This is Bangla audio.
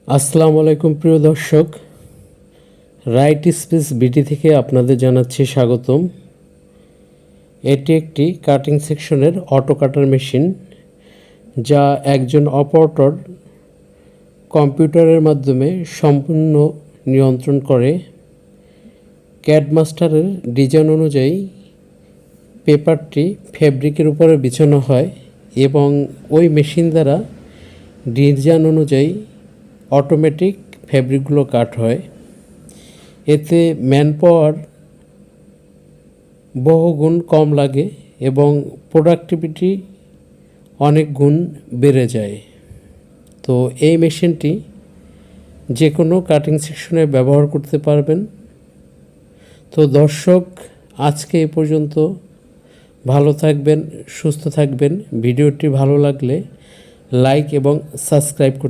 আসসালামু আলাইকুম প্রিয় দর্শক, রাইট স্পেস বিডি থেকে আপনাদের জানাচ্ছি স্বাগতম। এটি একটি কাটিং সেকশনের অটো কাটার মেশিন, যা একজন অপারেটর কম্পিউটারের মাধ্যমে সম্পূর্ণ নিয়ন্ত্রণ করে। ক্যাড মাস্টারের ডিজাইন অনুযায়ী পেপারটি ফ্যাব্রিকের উপরে বিছানো হয় এবং ওই মেশিন দ্বারা ডিজাইন অনুযায়ী অটোমেটিক ফ্যাব্রিকগুলো কাট হয়। এতে ম্যান পাওয়ার বহুগুণ কম লাগে এবং প্রোডাক্টিভিটি অনেক গুণ বেড়ে যায়। তো এই মেশিনটি যে কোনো কাটিং সেকশনে ব্যবহার করতে পারবেন। তো দর্শক, আজকে এ পর্যন্ত। ভালো থাকবেন, সুস্থ থাকবেন। ভিডিওটি ভালো লাগলে লাইক এবং সাবস্ক্রাইব করতে